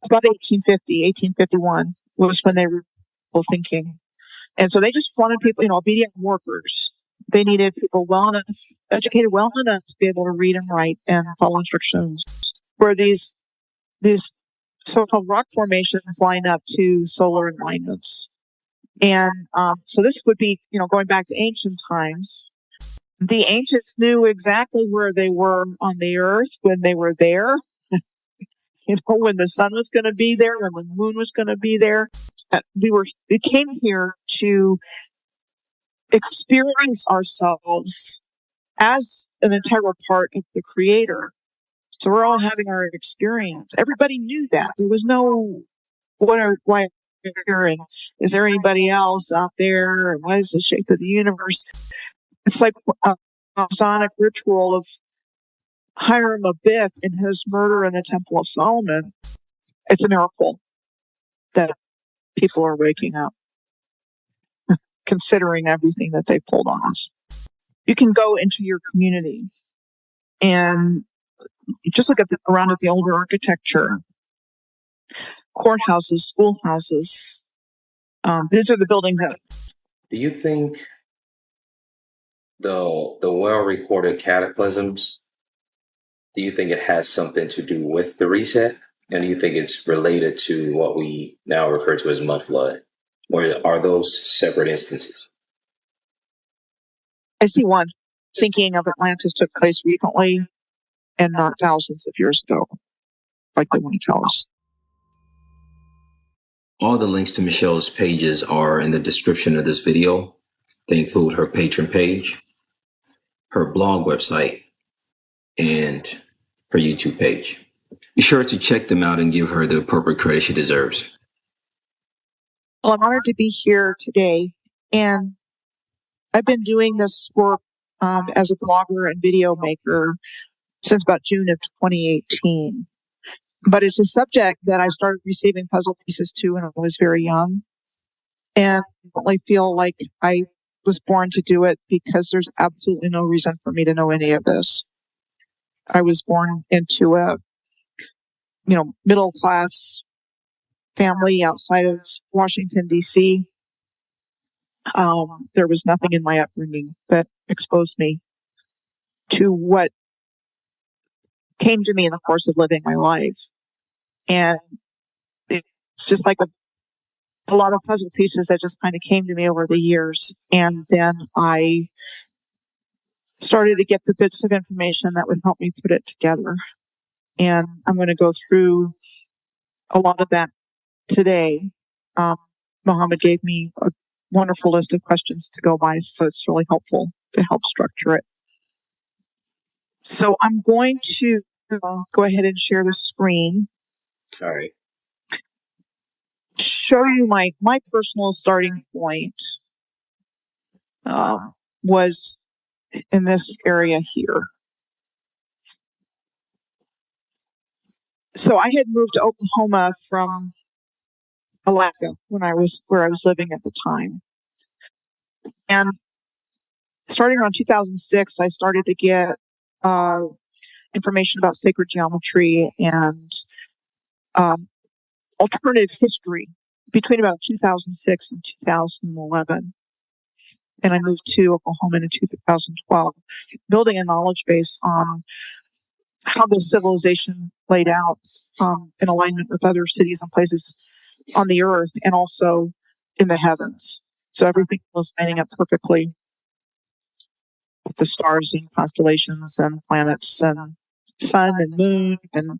about 1850, 1851 was when they were thinking. And so they just wanted people, obedient workers. They needed people educated well enough to be able to read and write and follow instructions. Where these so-called rock formations line up to solar alignments. And so this would be, going back to ancient times. The ancients knew exactly where they were on the earth when they were there. When the sun was going to be there, when the moon was going to be there. We came here to experience ourselves as an integral part of the Creator. So we're all having our experience. Everybody knew that. There was no, why here, and is there anybody else out there, and what is the shape of the universe? It's like a Masonic ritual of Hiram Abiff and his murder in the Temple of Solomon. It's a miracle that people are waking up, considering everything that they pulled on us. You can go into your community and just look around at the older architecture, courthouses, schoolhouses. These are the buildings that. Do you think the well-recorded cataclysms, do you think it has something to do with the reset? And do you think it's related to what we now refer to as mud flood? Or are those separate instances? I see one. Sinking of Atlantis took place recently and not thousands of years ago, like they want to tell us. All the links to Michelle's pages are in the description of this video. They include her Patreon page, her blog website, and her YouTube page. Be sure to check them out and give her the appropriate credit she deserves. Well, I'm honored to be here today, and I've been doing this work as a blogger and video maker since about June of 2018. But it's a subject that I started receiving puzzle pieces to when I was very young, and I feel like I was born to do it because there's absolutely no reason for me to know any of this. I was born into a middle class family outside of Washington, D.C. There was nothing in my upbringing that exposed me to what came to me in the course of living my life. And it's just like a lot of puzzle pieces that just kind of came to me over the years. And then I started to get the bits of information that would help me put it together. And I'm going to go through a lot of that today. Mohammed gave me a wonderful list of questions to go by, so it's really helpful to help structure it. So I'm going to go ahead and share the screen. All right. Show you my personal starting point was in this area here. So I had moved to Oklahoma from Alaska where I was living at the time. And starting around 2006, I started to get information about sacred geometry and alternative history between about 2006 and 2011. And I moved to Oklahoma in 2012, building a knowledge base on how the civilization laid out in alignment with other cities and places on the earth and also in the heavens. So everything was lining up perfectly with the stars and constellations and planets and sun and moon, and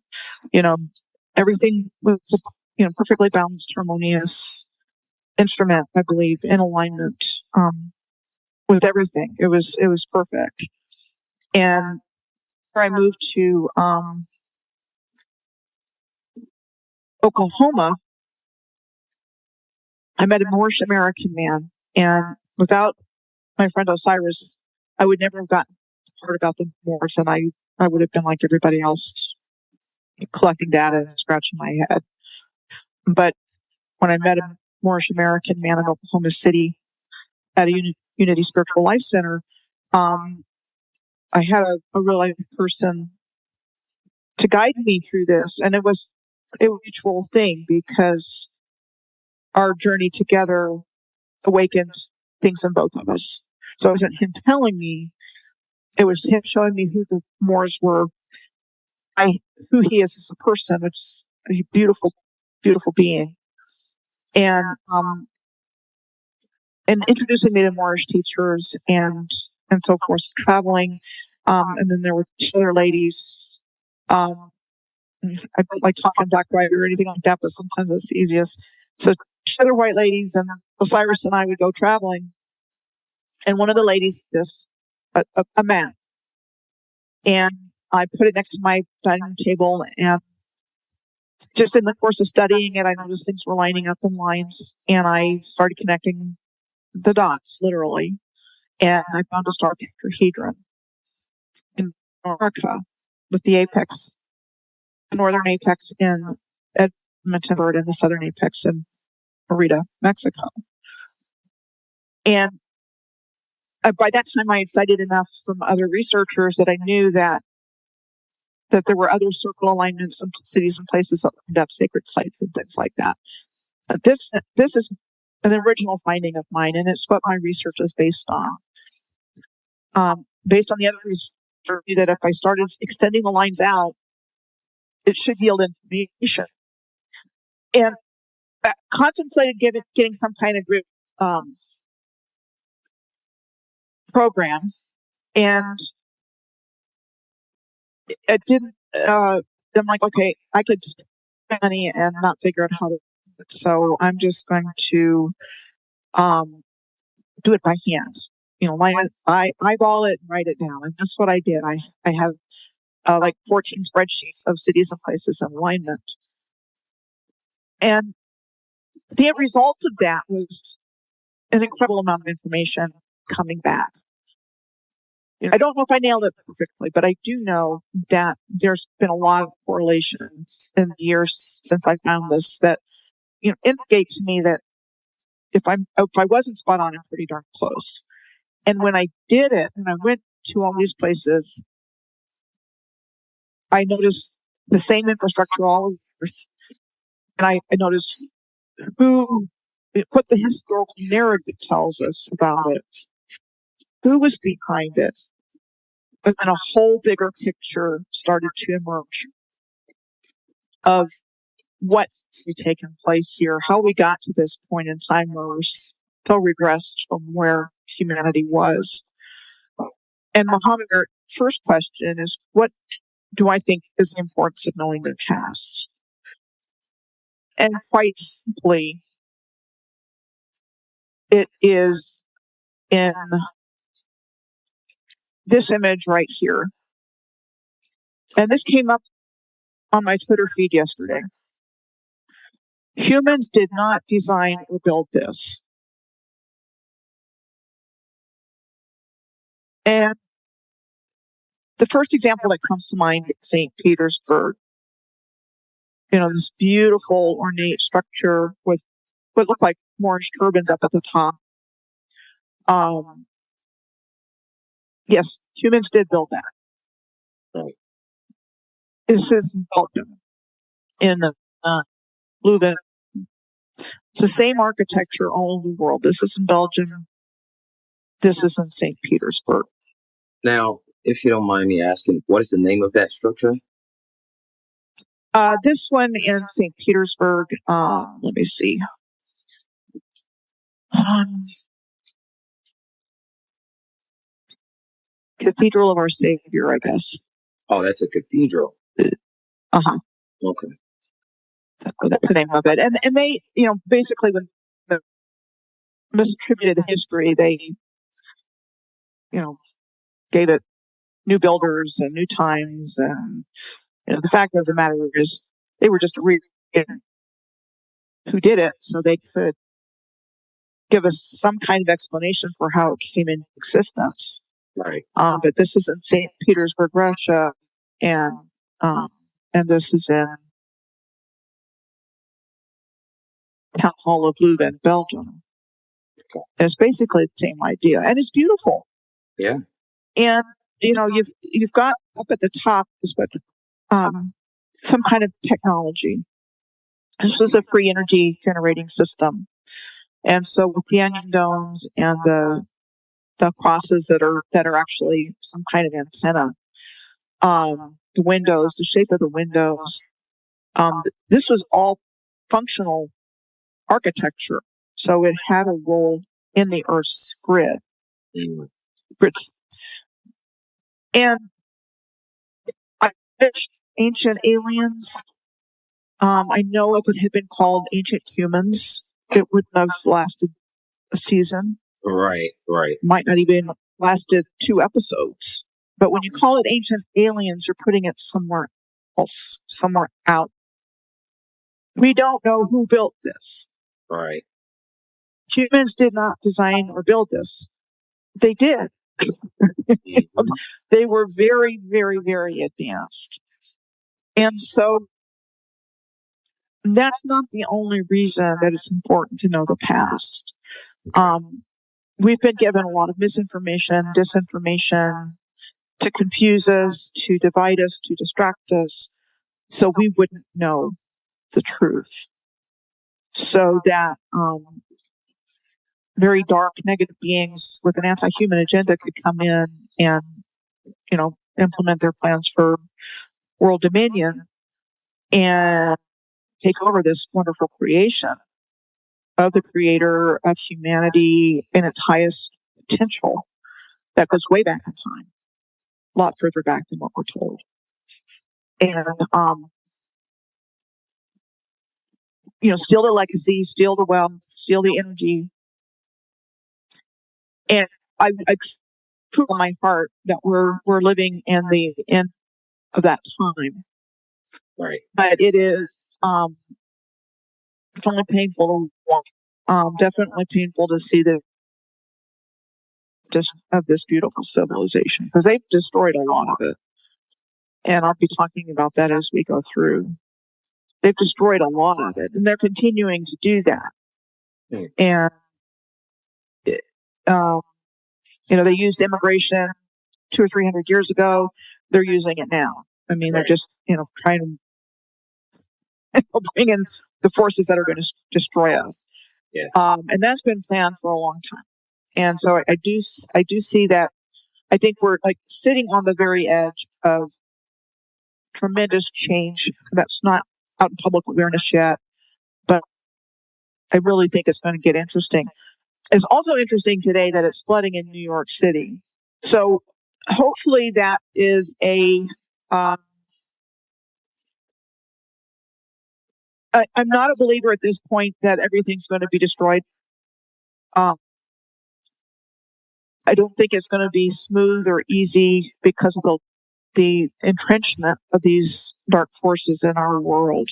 everything was perfectly balanced, harmonious instrument, I believe, in alignment with everything. It was perfect. And I moved to Oklahoma, I met a Moorish American man, and without my friend Osiris, I would never have gotten heard about the Moors, and I would have been like everybody else, collecting data and scratching my head. But when I met a Moorish American man in Oklahoma City at a Unity Spiritual Life Center, I had a real life person to guide me through this, and it was a mutual thing because our journey together awakened things in both of us. So it wasn't him telling me, it was him showing me who the Moors were, who he is as a person, which is a beautiful, beautiful being. And introducing me to Moorish teachers and so forth, traveling. And then there were two other ladies. I don't like talking black white or anything like that, but sometimes it's the easiest. So two other white ladies, and Osiris and I would go traveling. And one of the ladies, a map, and I put it next to my dining room table, and just in the course of studying it, I noticed things were lining up in lines, and I started connecting the dots, literally. And I found a star tetrahedron in America with the apex, the northern apex in Edmonton, and the southern apex in Merida, Mexico. And by that time, I had studied enough from other researchers that I knew that there were other circle alignments in cities and places that opened up sacred sites and things like that. But this is an original finding of mine, and it's what my research is based on. Based on the other research, that if I started extending the lines out, it should yield information. And I contemplated getting some kind of group program, and it didn't. I'm like, okay, I could spend money and not figure out how to do it, so I'm just going to do it by hand. Eyeball it and write it down, and that's what I did. I have like 14 spreadsheets of cities and places in alignment, and the result of that was an incredible amount of information coming back. I don't know if I nailed it perfectly, but I do know that there's been a lot of correlations in the years since I found this that indicate to me that if I wasn't spot on, I'm pretty darn close. And when I did it, and I went to all these places, I noticed the same infrastructure all over Earth, and I noticed what the historical narrative tells us about it, who was behind it, and then a whole bigger picture started to emerge of what's taken place here, how we got to this point in time where we're so regressed from where humanity was. And Muhammad, our first question is, what do I think is the importance of knowing the past? And quite simply, it is in this image right here. And this came up on my Twitter feed yesterday. Humans did not design or build this. And the first example that comes to mind is St. Petersburg. This beautiful ornate structure with what looked like orange turbans up at the top. Yes, humans did build that. Right. This is in Belgium, in Leuven. It's the same architecture all over the world. This is in Belgium. This is in St. Petersburg. Now, if you don't mind me asking, what is the name of that structure? This one in St. Petersburg, let me see. Cathedral of Our Savior, I guess. Oh, that's a cathedral. Uh-huh. Okay. That's the name of it. And they, basically when the misattributed history, they, gave it new builders and new times. And, the fact of the matter is they were just who did it so they could give us some kind of explanation for how it came into existence. Right. But this is in St. Petersburg, Russia, and this is in Town Hall of Leuven, Belgium. Okay. And it's basically the same idea, and it's beautiful. Yeah. And you've got up at the top is what some kind of technology. This was a free energy generating system. And so with the onion domes and the crosses that are actually some kind of antenna, the windows, the shape of the windows, this was all functional architecture. So it had a role in the Earth's grid. Grids. And I ancient aliens. I know if it had been called ancient humans, it wouldn't have lasted a season. Right. Might not even lasted 2 episodes. But when you call it ancient aliens, you're putting it somewhere else, somewhere out. We don't know who built this. Right. Humans did not design or build this. They did. They were very, very, very advanced. And so that's not the only reason that it's important to know the past. We've been given a lot of misinformation, disinformation to confuse us, to divide us, to distract us, so we wouldn't know the truth. So that very dark, negative beings with an anti-human agenda could come in and, implement their plans for world dominion and take over this wonderful creation of the creator of humanity in its highest potential that goes way back in time, a lot further back than what we're told. And, steal the legacy, steal the wealth, steal the energy. And I true in my heart that we're living in the end of that time. Right. But it is definitely painful to watch. Definitely painful to see the just of this beautiful civilization, because they've destroyed a lot of it. And I'll be talking about that as we go through. They've destroyed a lot of it, and they're continuing to do that. And they used immigration 200 or 300 years ago. They're using it now. I mean, they're just trying to bring in the forces that are going to destroy us. Yeah. And that's been planned for a long time. And so I do see that. I think we're like sitting on the very edge of tremendous change that's not out in public awareness yet, but I really think it's going to get interesting. It's also interesting today that it's flooding in New York City. So hopefully that is I'm not a believer at this point that everything's going to be destroyed. I don't think it's going to be smooth or easy because of the entrenchment of these dark forces in our world.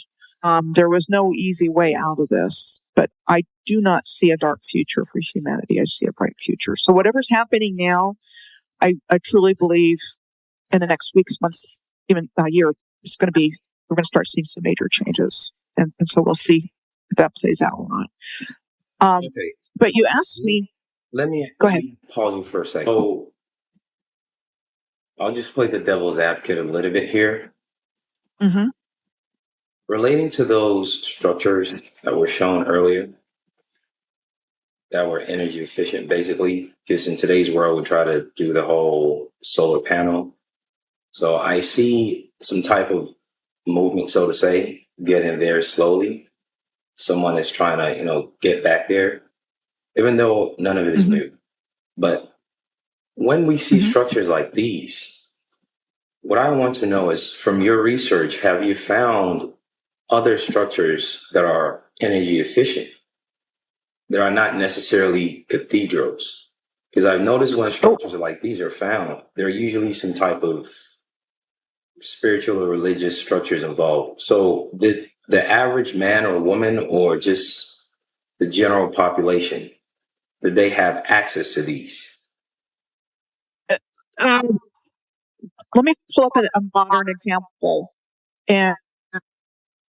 There was no easy way out of this, but I do not see a dark future for humanity. I see a bright future. So whatever's happening now, I truly believe in the next weeks, months, even a year, we're going to start seeing some major changes. And so we'll see if that plays out or not. Okay. But you asked me. Go ahead. Pause you for a second. So I'll just play the devil's advocate a little bit here. Mm-hmm. Relating to those structures that were shown earlier, that were energy efficient, basically, because in today's world, we try to do the whole solar panel. So I see some type of movement, so to say, getting there slowly. Someone is trying to, get back there, even though none of it is new. But when we see structures like these, what I want to know is, from your research, have you found other structures that are energy efficient? That are not necessarily cathedrals. Because I've noticed when structures like these are found, there are usually some type of spiritual or religious structures involved. So did the average man or woman, or just the general population, did they have access to these? Let me pull up a modern example, and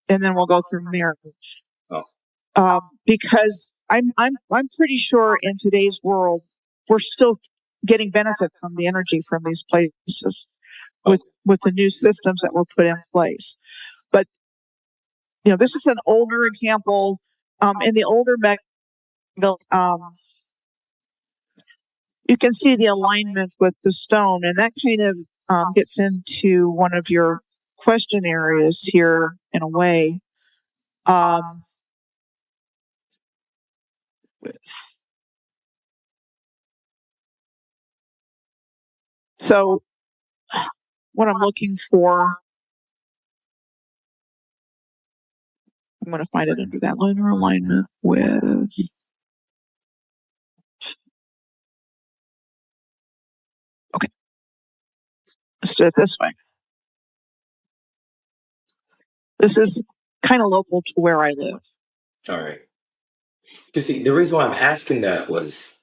then we'll go from there. Because I'm pretty sure in today's world we're still getting benefit from the energy from these places with the new systems that were put in place. But This is an older example. In the older you can see the alignment with the stone, and that kind of gets into one of your question areas here in a way. So what I'm looking for, I'm going to find it under that linear alignment with, okay, let's do it this way. This is kind of local to where I live. All right. You see, the reason why I'm asking that was,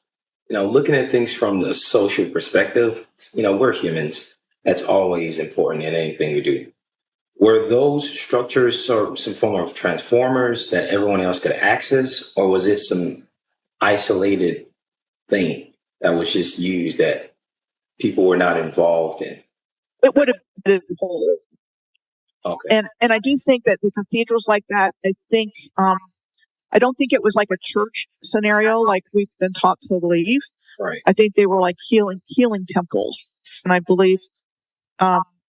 looking at things from the social perspective, we're humans. That's always important in anything we do. Were those structures some form of transformers that everyone else could access, or was it some isolated thing that was just used that people were not involved in? It would have been the whole. Okay. And I do think that the cathedrals like that, I don't think it was like a church scenario like we've been taught to believe. Right. I think they were like healing temples, and I believe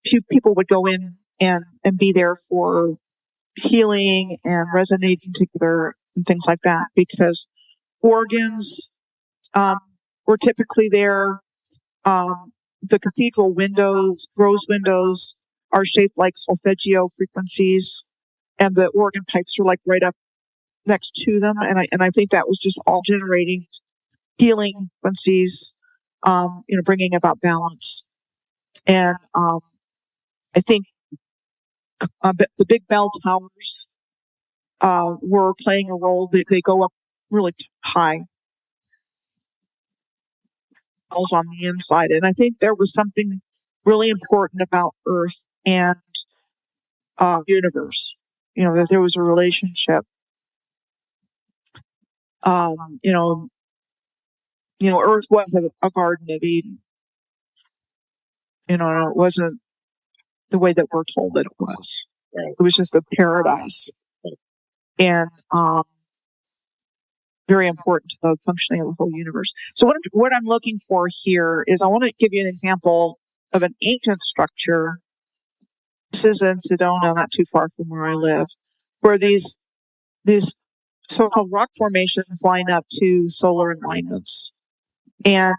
people would go in and be there for healing and resonating together and things like that, because organs were typically there. The cathedral windows, rose windows, are shaped like solfeggio frequencies, and the organ pipes are like right up next to them. And I think that was just all generating healing frequencies, bringing about balance. And I think the big bell towers were playing a role. They go up really high on the inside. And I think there was something really important about Earth and universe, that there was a relationship. Earth was a Garden of Eden. It wasn't the way that we're told that it was. Right. It was just a paradise. And very important to the functioning of the whole universe. So what I'm looking for here is, I want to give you an example of an ancient structure. This is in Sedona, not too far from where I live, where these so-called rock formations line up to solar alignments. And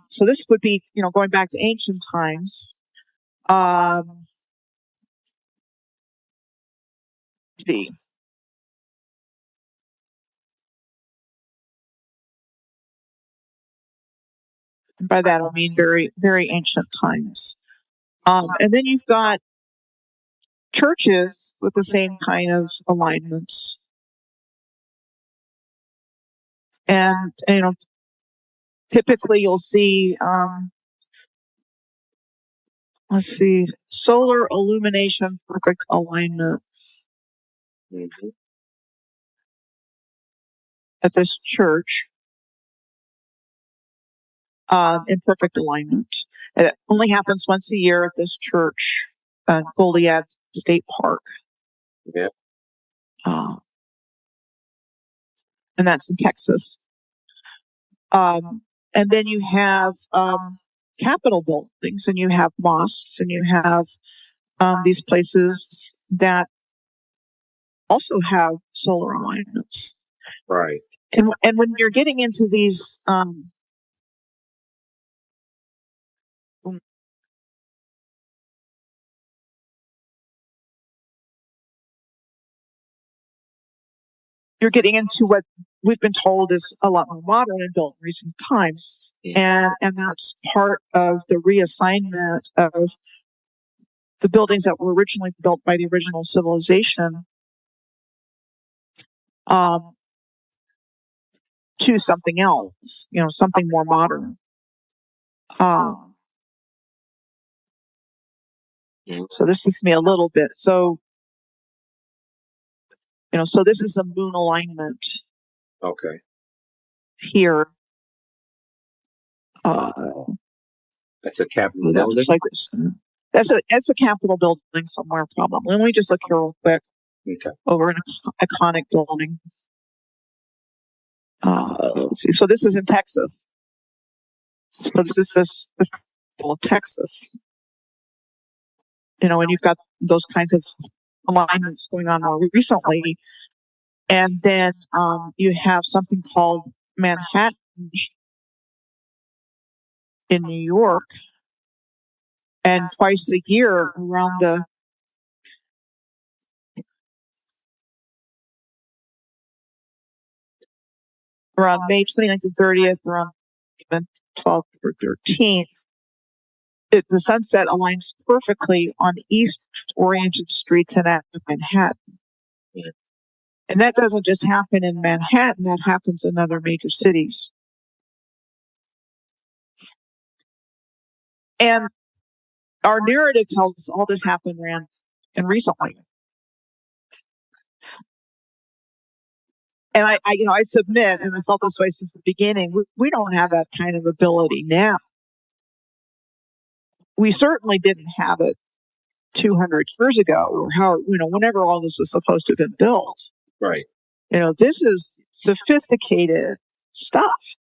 so this would be, going back to ancient times. Let's see. And by that I mean very, very ancient times. And then you've got churches with the same kind of alignments. And, typically you'll see, let's see, solar illumination, perfect alignment. Mm-hmm. At this church, in perfect alignment. And it only happens once a year at this church, Goliad State Park. Yeah. And that's in Texas. And then you have Capitol buildings, and you have mosques, and you have these places that also have solar alignments. Right. And when you're getting into these you're getting into what we've been told is a lot more modern and built in recent times. And that's part of the reassignment of the buildings that were originally built by the original civilization to something else, something more modern. So this gives me a little bit. So, so this is a moon alignment. Okay. Here. That's a Capitol building. Like this. That's a Capitol building somewhere, probably. Let me just look here real quick. Okay. over an iconic building. Let's see. So this is in Texas. So this is this of Texas. And you've got those kinds of alignments going on more recently. And then you have something called Manhattan in New York. And twice a year around May 29th and 30th, around 12th or 13th, the sunset aligns perfectly on east-oriented streets in Manhattan. Yeah. And that doesn't just happen in Manhattan, that happens in other major cities. And our narrative tells us all this happened recently. And I submit, and I felt this way since the beginning, we don't have that kind of ability now. We certainly didn't have it 200 years ago, or whenever all this was supposed to have been built. Right. This is sophisticated stuff.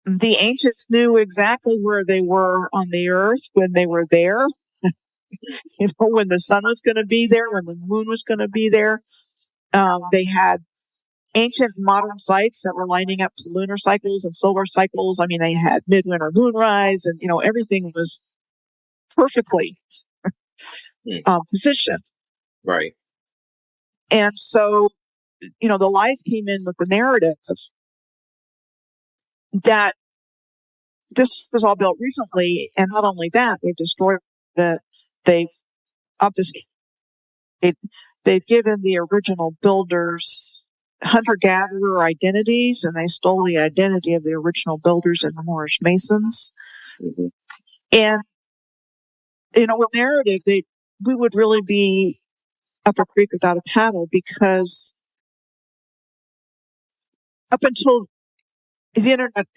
The ancients knew exactly where they were on the earth when they were there. When the sun was going to be there, when the moon was going to be there. They had ancient modern sites that were lining up to lunar cycles and solar cycles. I mean, they had midwinter moonrise, and everything was perfectly positioned. Right. And so, the lies came in with the narrative that this was all built recently, and not only that, they've destroyed it. They've obfuscated. They've given the original builders hunter-gatherer identities, and they stole the identity of the original builders and the Moorish Masons. Mm-hmm. And with narrative, we would really be up a creek without a paddle, because up until the internet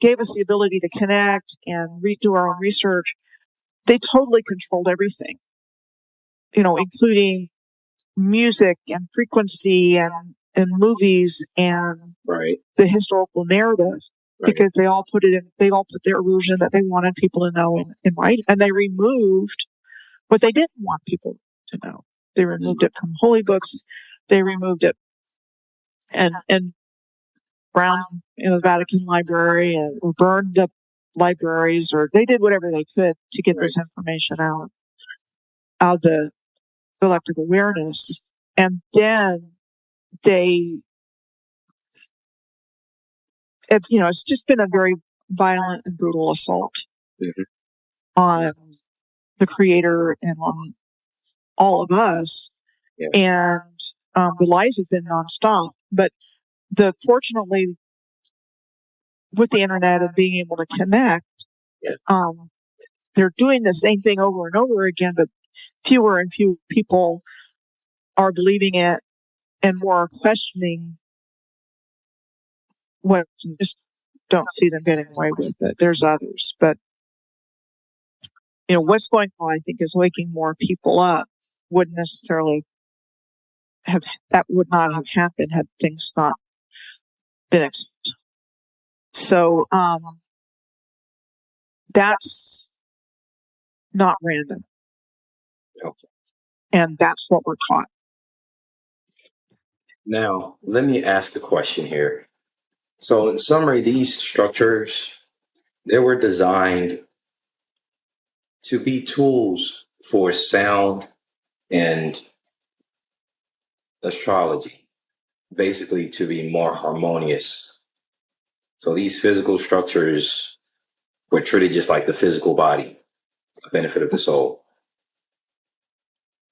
gave us the ability to connect and redo our own research, they totally controlled everything, including music and frequency and movies and right. the historical narrative, right. because they all put their version that they wanted people to know in writing, and they removed what they didn't want people to know. They removed it from holy books. They removed it and around the Vatican Library, or burned up libraries, or they did whatever they could to get this information out of the collective awareness. And then it's just been a very violent and brutal assault on the creator and on all of us. Yeah. And the lies have been nonstop. But fortunately, with the internet and being able to connect, they're doing the same thing over and over again, but fewer and fewer people are believing it, and more are questioning what. Just don't see them getting away with it. There's others, but what's going on, I think, is waking more people up. Would not have happened had things not been exposed. So that's not random. Okay. And that's what we're taught. Now, let me ask a question here. So in summary, these structures, they were designed to be tools for sound and astrology, basically to be more harmonious. So these physical structures were treated just like the physical body, a benefit of the soul.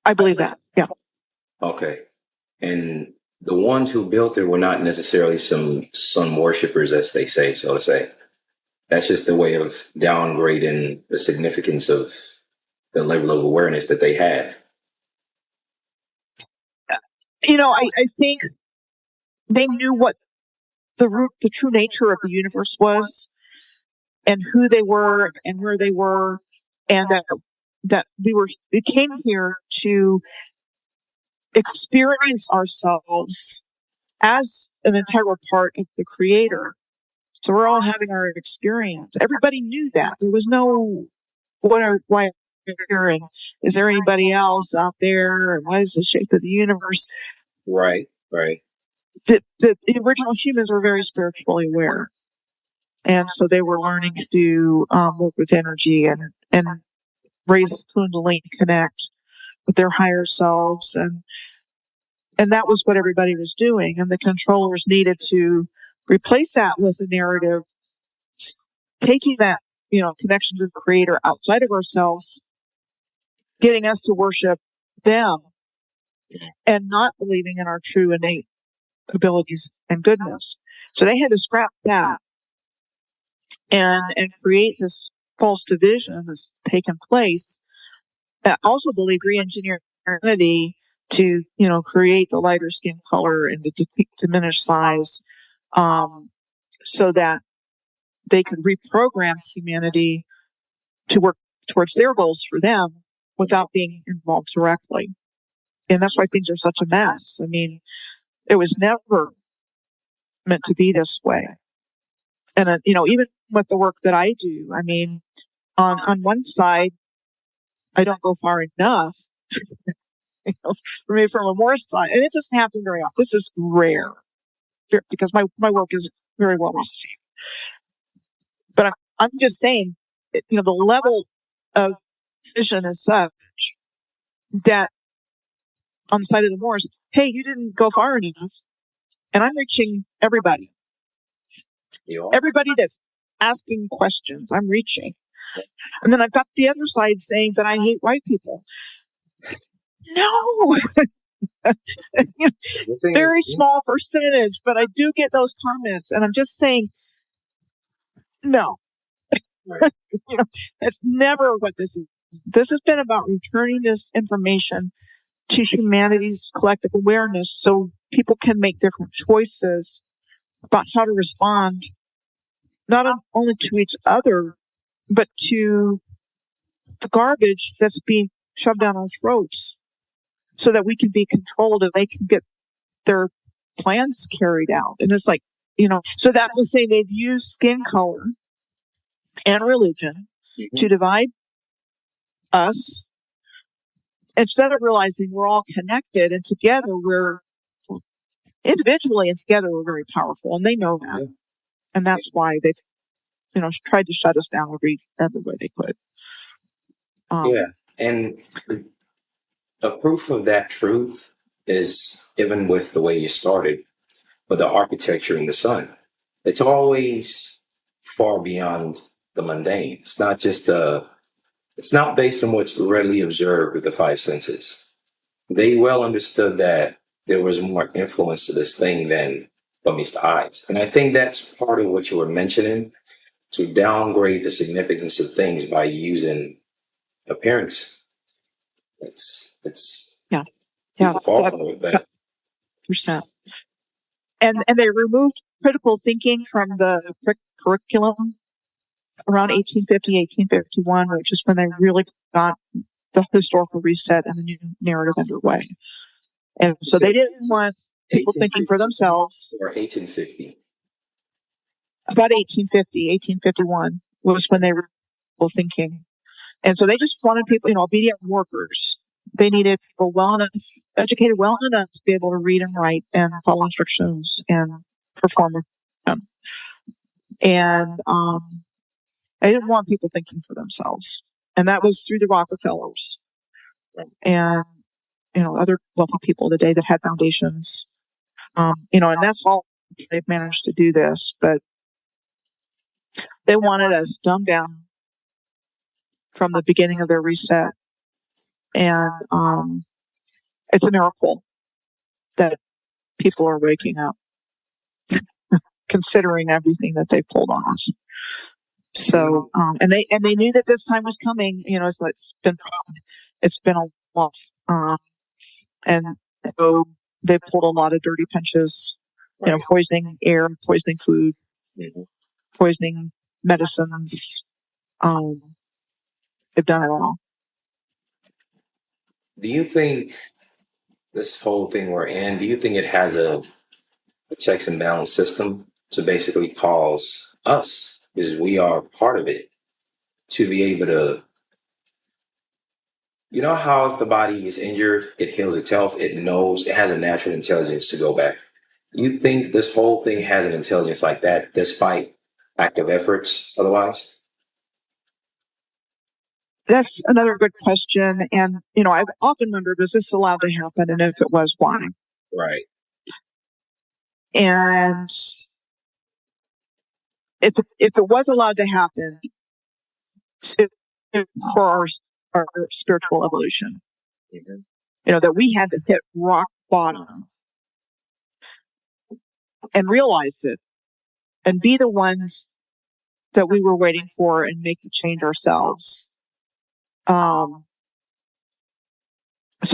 I believe that, yeah. Okay. And the ones who built it were not necessarily some sun worshippers, as they say, so to say. That's just a way of downgrading the significance of the level of awareness that they had. I think they knew what the true nature of the universe was, and who they were, and where they were, and that we came here to experience ourselves as an integral part of the Creator. So we're all having our experience. Everybody knew that. There was no why here, and is there anybody else out there, and what is the shape of the universe? Right. The original humans were very spiritually aware, and so they were learning to work with energy and raise Kundalini, connect with their higher selves, and that was what everybody was doing. And the controllers needed to replace that with a narrative, taking that connection to the Creator outside of ourselves, getting us to worship them, and not believing in our true innate abilities and goodness. So they had to scrap that and create this false division that's taken place. That also believe re-engineer humanity to create the lighter skin color and the diminished size, so that they could reprogram humanity to work towards their goals for them without being involved directly. And that's why things are such a mess. I mean, it was never meant to be this way. And even with the work that I do, I mean, on one side, I don't go far enough. For me, from a more side, and it doesn't happen very often. This is rare because my work is very well received. But I'm just saying, the level of vision is such that on the side of the Moors, hey, you didn't go far enough, and I'm reaching everybody. Everybody that's asking questions, I'm reaching. And then I've got the other side saying that I hate white people. No, very small percentage, but I do get those comments, and I'm just saying, no. Right. That's never what this is. This has been about returning this information to humanity's collective awareness so people can make different choices about how to respond, not only to each other, but to the garbage that's being shoved down our throats, so that we can be controlled and they can get their plans carried out. And it's like, so that will say they've used skin color and religion to divide us, instead of realizing we're all connected, and together we're individually and together we're very powerful, and they know that. Yeah. And that's why they've tried to shut us down every way they could. And a proof of that truth is even with the way you started with the architecture in the sun. It's always far beyond the mundane. It's not just it's not based on what's readily observed with the five senses. They well understood that there was more influence to this thing than what meets the eyes. And I think that's part of what you were mentioning, to downgrade the significance of things by using appearance. It's far from it, but percent. And they removed critical thinking from the curriculum around 1850, 1851, which is when they really got the historical reset and the new narrative underway. And so they didn't want people thinking for themselves. Or 1850. About 1850, 1851 was when they were thinking. And so they just wanted people, obedient workers. They needed people educated well enough to be able to read and write and follow instructions and perform them. And I didn't want people thinking for themselves. And that was through the Rockefellers and, other wealthy people of the day that had foundations. And that's all they've managed to do this. But they wanted us dumbed down from the beginning of their reset. And it's a miracle that people are waking up, considering everything that they pulled on us. So, and they knew that this time was coming. It's been a loss, and so they pulled a lot of dirty punches. Poisoning air, poisoning food, poisoning medicines. They've done it all. Do you think this whole thing we're in, do you think it has a checks and balance system to basically cause us, because we are part of it, to be able to, you know how if the body is injured, it heals itself, it knows, it has a natural intelligence to go back. You think this whole thing has an intelligence like that despite active efforts otherwise? That's another good question. And, I've often wondered, was this allowed to happen? And if it was, why? Right. And if it was allowed to happen to, for our spiritual evolution, that we had to hit rock bottom and realize it and be the ones that we were waiting for and make the change ourselves. So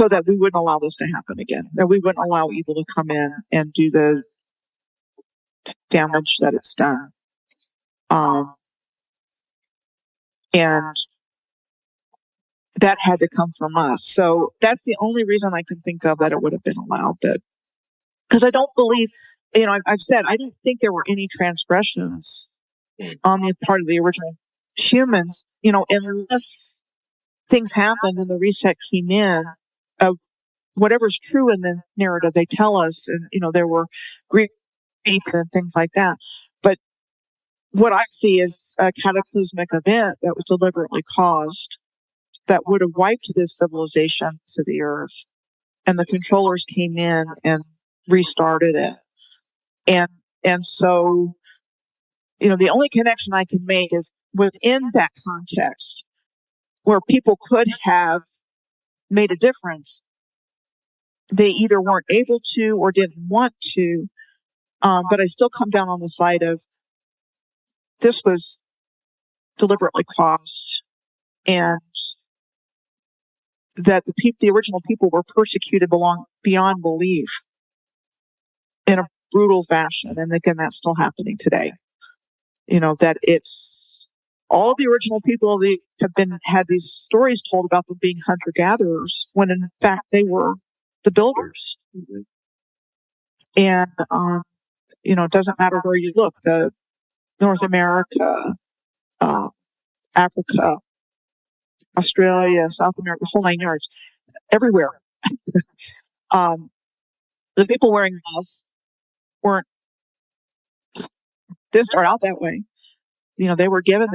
that we wouldn't allow this to happen again, that we wouldn't allow evil to come in and do the damage that it's done. And that had to come from us. So that's the only reason I can think of that it would have been allowed. But because I don't believe, I've said, I don't think there were any transgressions on the part of the original humans, unless things happened and the reset came in of whatever's true in the narrative they tell us. And, there were grief and things like that. But what I see is a cataclysmic event that was deliberately caused that would have wiped this civilization to the earth. And the controllers came in and restarted it. And so, the only connection I can make is within that context where people could have made a difference. They either weren't able to or didn't want to. But I still come down on the side of this was deliberately caused, and that the original people were persecuted beyond belief in a brutal fashion. And again, that's still happening today. That it's all of the original people had these stories told about them being hunter-gatherers when in fact they were the builders. Mm-hmm. And, it doesn't matter where you look, the North America, Africa, Australia, South America, the whole 9 yards, everywhere. The people wearing masks didn't start out that way. They were given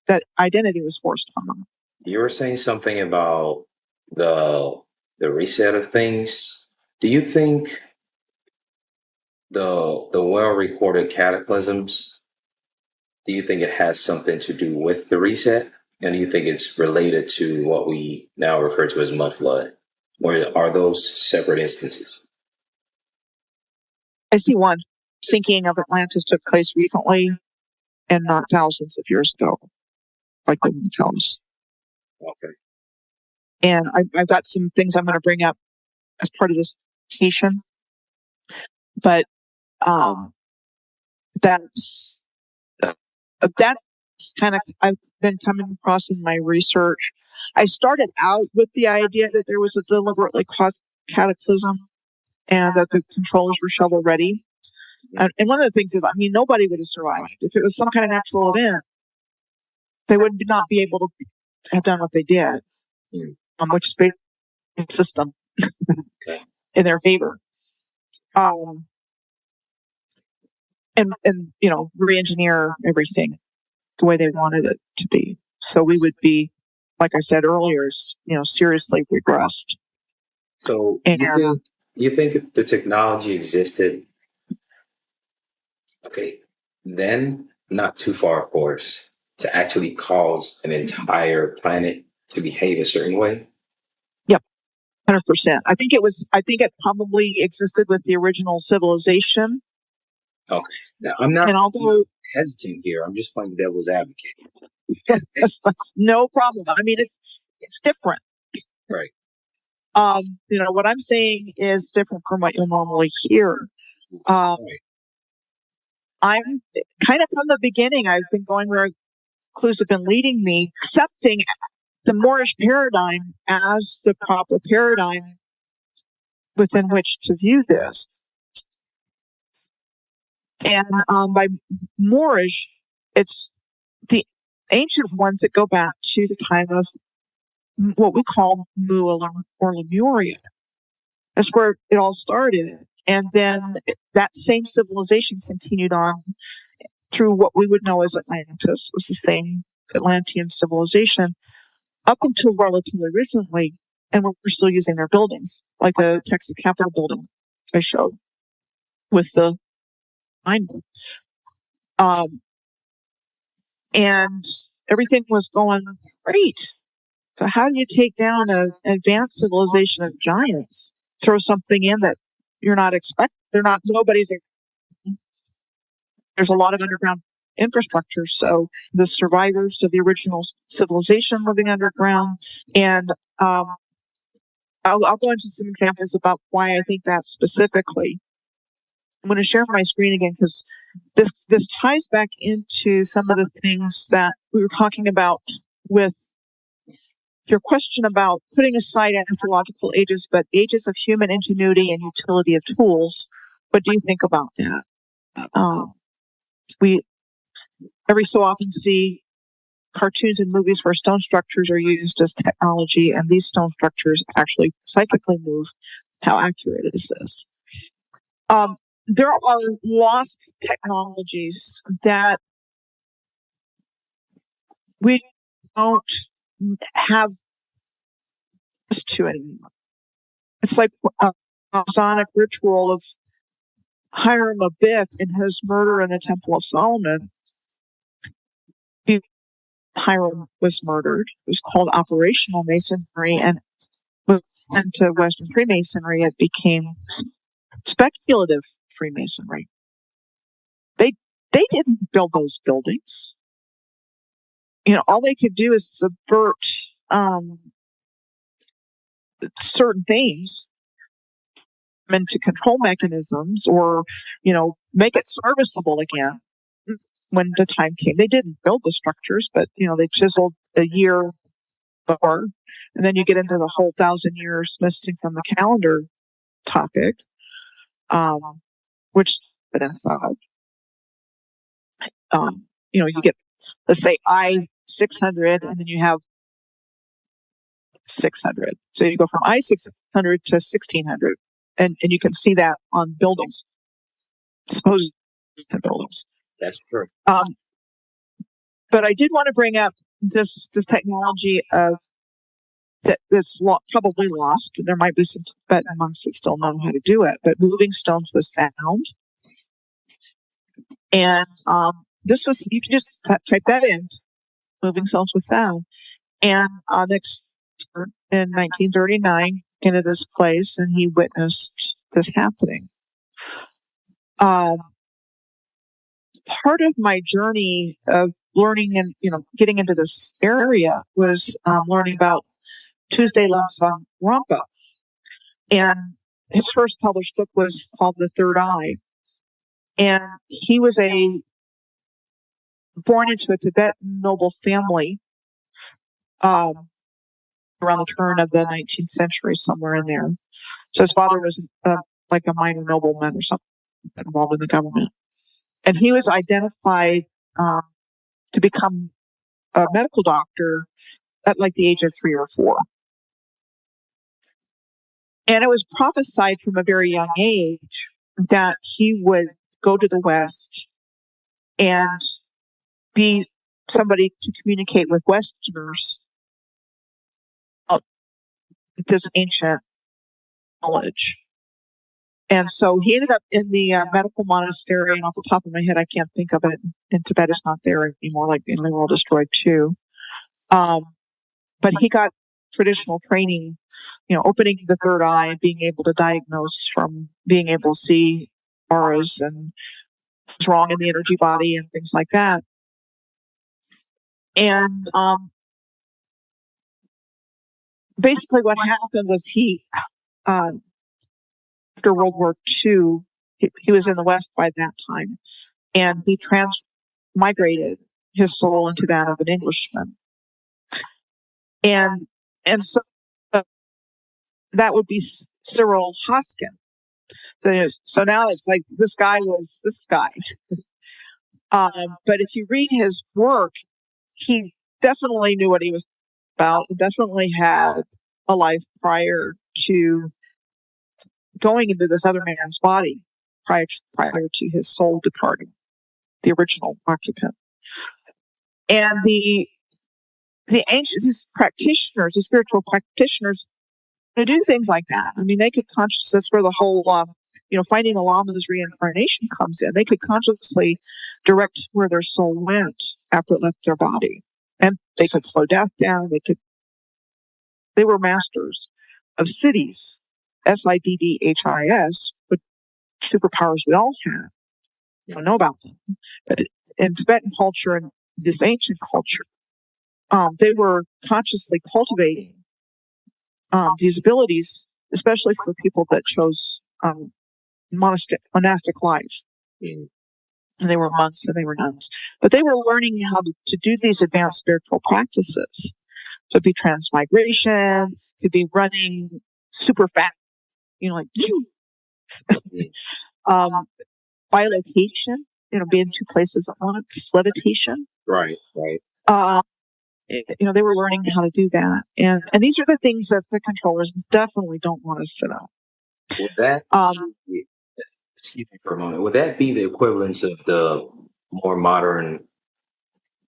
that identity was forced on them. You were saying something about the reset of things. Do you think the well-recorded cataclysms, do you think it has something to do with the reset? And do you think it's related to what we now refer to as mud flood? Or are those separate instances? I see one. Sinking of Atlantis took place recently and not thousands of years ago, like they want to tell us. Okay. And I've got some things I'm going to bring up as part of this session. But that's kind of I've been coming across in my research. I started out with the idea that there was a deliberately caused cataclysm and that the controllers were shovel ready. And one of the things is, nobody would have survived. If it was some kind of natural event, they would not be able to have done what they did, which is the system in their favor. And re-engineer everything the way they wanted it to be. So we would be, like I said earlier, seriously regressed. So you think if the technology existed, okay, then not too far, of course, to actually cause an entire planet to behave a certain way? Yep, 100%. I think it probably existed with the original civilization. Okay. Now, I'm not hesitant here. I'm just playing devil's advocate. No problem. It's different. Right. What I'm saying is different from what you'll normally hear. Right. I'm kind of from the beginning, I've been going where clues have been leading me, accepting the Moorish paradigm as the proper paradigm within which to view this. And by Moorish, it's the ancient ones that go back to the time of what we call Mu or Lemuria. That's where it all started. And then that same civilization continued on through what we would know as Atlantis. It was the same Atlantean civilization up until relatively recently. And we're still using their buildings, like the Texas Capitol building I showed with the mine. And everything was going great. So how do you take down an advanced civilization of giants? Throw something in that you're not expecting. There's a lot of underground infrastructure. So the survivors of the original civilization living underground. And I'll go into some examples about why I think that specifically. I'm going to share my screen again because this ties back into some of the things that we were talking about with your question about putting aside astrological ages, but ages of human ingenuity and utility of tools. What do you think about that? We every so often see cartoons and movies where stone structures are used as technology, and these stone structures actually cyclically move. How accurate is this? There are lost technologies that we don't have access to anymore. It's like a Masonic ritual of Hiram Abiff and his murder in the Temple of Solomon. Hiram was murdered. It was called operational masonry, and into Western Freemasonry, it became speculative Freemasonry. They didn't build those buildings. All they could do is subvert certain things into control mechanisms, or make it serviceable again when the time came. They didn't build the structures, but they chiseled a year before, and then you get into the whole 1,000 years missing from the calendar topic, which evidence of. You get, let's say, I 600, and then you have 600. So you go from I 600 to 1600, and you can see that on buildings, supposed buildings. That's true. But I did want to bring up this technology of that's probably lost. There might be some Tibetan monks that still know how to do it, but moving stones with sound. And this was, you can just type that in, moving stones with sound. And next in 1939, into this place, and he witnessed this happening. Part of my journey of learning and getting into this area was learning about Tuesday Lamsang Rampa. And his first published book was called The Third Eye. And he was born into a Tibetan noble family around the turn of the 19th century, somewhere in there. So his father was like a minor nobleman or something involved in the government. And he was identified to become a medical doctor at like the age of 3 or 4. And it was prophesied from a very young age that he would go to the West and be somebody to communicate with Westerners this ancient knowledge. And so he ended up in the medical monastery, and off the top of my head, I can't think of it. In Tibet, it's not there anymore, like they were all destroyed too. But he got traditional training, opening the third eye, being able to diagnose from being able to see auras and what's wrong in the energy body and things like that. And basically what happened was he, after World War II, he was in the West by that time, and he migrated his soul into that of an Englishman. And so that would be Cyril Hoskin. So now it's like this guy was this guy. But if you read his work, he definitely knew what he was about. He definitely had a life prior to going into this other man's body, prior to his soul departing, the original occupant. And the ancient, these practitioners, these spiritual practitioners, to do things like that. I mean, they could that's where the whole, finding the Lama's reincarnation comes in. They could consciously direct where their soul went after it left their body. And they could slow death down. They were masters of siddhis, siddhis, but superpowers we all have. You don't know about them. But in Tibetan culture and this ancient culture, they were consciously cultivating these abilities, especially for people that chose monastic life. And they were monks and they were nuns. But they were learning how to do these advanced spiritual practices. So it'd be transmigration, could be running super fast, like bilocation, be in two places at once, levitation. Right. They were learning how to do that. And these are the things that the controllers definitely don't want us to know. Would that, excuse me for a moment, would that be the equivalence of the more modern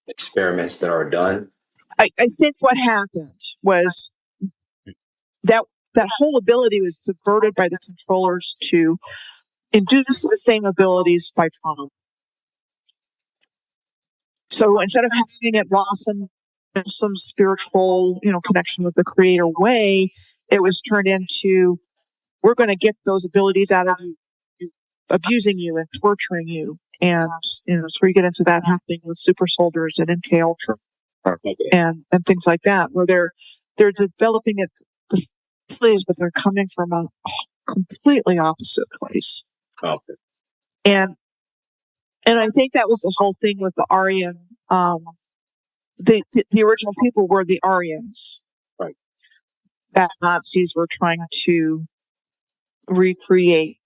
experiments that are done? I think what happened was that whole ability was subverted by the controllers to induce the same abilities by trauma. So instead of having it blossom in some spiritual, connection with the creator way, it was turned into, we're going to get those abilities out of you, abusing you and torturing you. And, so you get into that happening with super soldiers and MK Ultra and things like that, where they're developing it, but they're coming from a completely opposite place. Okay. And I think that was the whole thing with the Aryan. The original people were the Aryans, right? That Nazis were trying to recreate,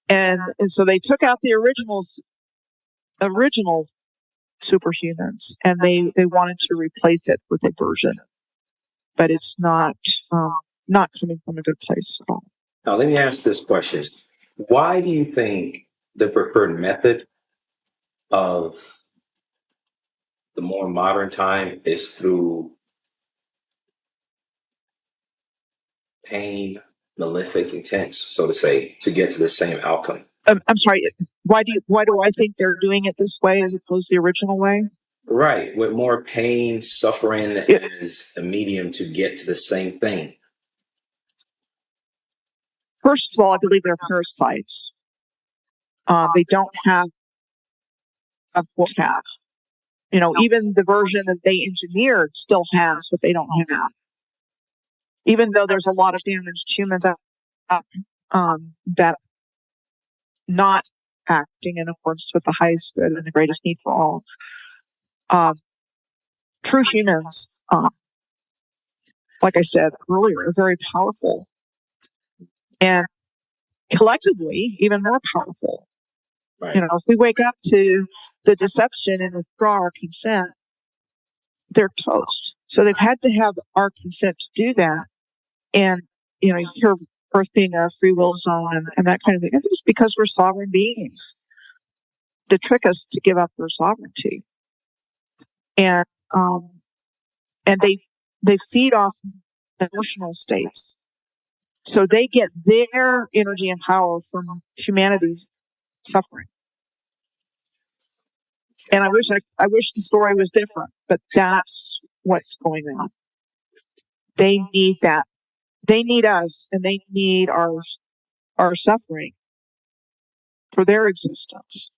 and so they took out the original superhumans, and they wanted to replace it with a version, but it's not coming from a good place at all. Now, let me ask this question: why do you think the preferred method of the more modern time is through pain, malefic intents, so to say, to get to the same outcome? I'm sorry. Why do I think they're doing it this way as opposed to the original way? Right, with more pain, suffering as a medium to get to the same thing. First of all, I believe they're parasites. They don't have what we have. Even the version that they engineered still has what they don't have. Even though there's a lot of damaged humans that not acting in accordance with the highest good and the greatest need for all. True humans, like I said earlier, are very powerful. And collectively, even more powerful. Right. If we wake up to the deception and withdraw our consent, they're toast. So they've had to have our consent to do that. And, you hear of Earth being a free will zone and that kind of thing. I think it's because we're sovereign beings to trick us to give up our sovereignty. And they feed off emotional states. So they get their energy and power from humanity's suffering. And I wish the story was different, but that's what's going on. They need that. They need us, and they need our suffering for their existence.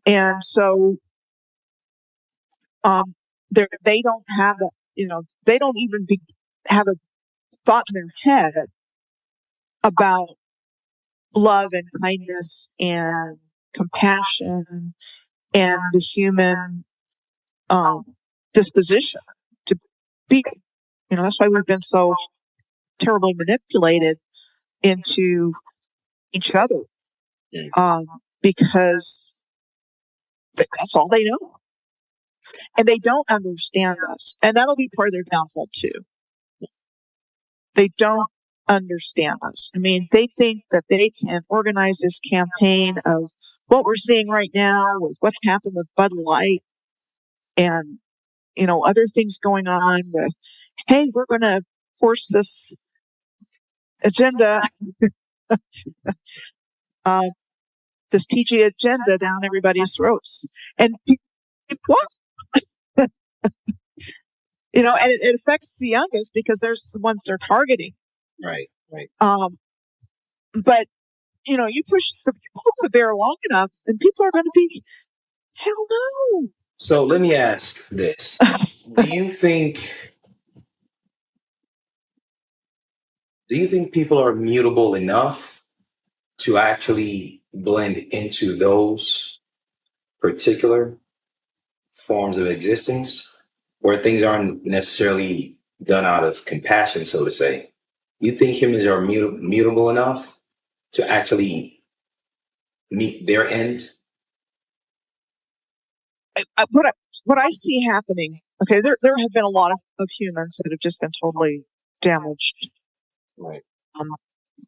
And so, they don't have that. They don't even have a thought in their head about love and kindness and compassion and the human disposition to be. That's why we've been so terribly manipulated into each other, because that's all they know. And they don't understand us. And that'll be part of their downfall too. They don't understand us. I mean, they think that they can organize this campaign of what we're seeing right now with what happened with Bud Light and, other things going on with, hey, we're going to force this agenda, this TG agenda down everybody's throats. And what? And it affects the youngest because there's the ones they're targeting. Right. But, you push the bear long enough and people are going to be, hell no. So let me ask this. Do you think people are mutable enough to actually blend into those particular forms of existence, where things aren't necessarily done out of compassion, so to say? You think humans are mutable enough to actually meet their end? What I see happening, okay, there have been a lot of humans that have just been totally damaged. Right.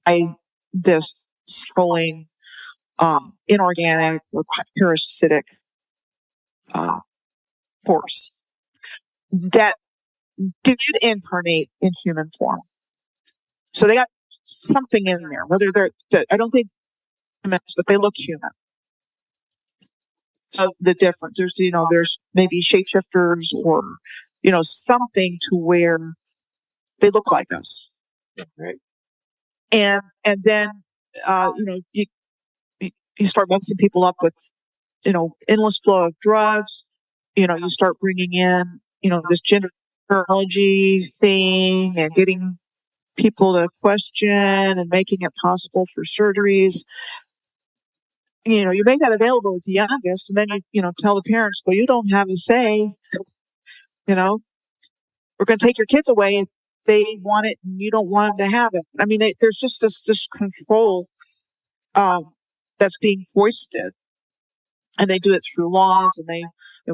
By this scrolling, inorganic or parasitic force that did incarnate in human form. So they got something in there, whether I don't think humans, but they look human. So the difference, there's maybe shapeshifters or, something to where they look like us. Right. And then, you start mixing people up with, endless flow of drugs. You start bringing in, this gender technology thing and getting people to question and making it possible for surgeries. You make that available with the youngest, and then you tell the parents, well, you don't have a say. We're going to take your kids away if they want it and you don't want them to have it. I mean, there's just this control that's being foisted, and they do it through laws and they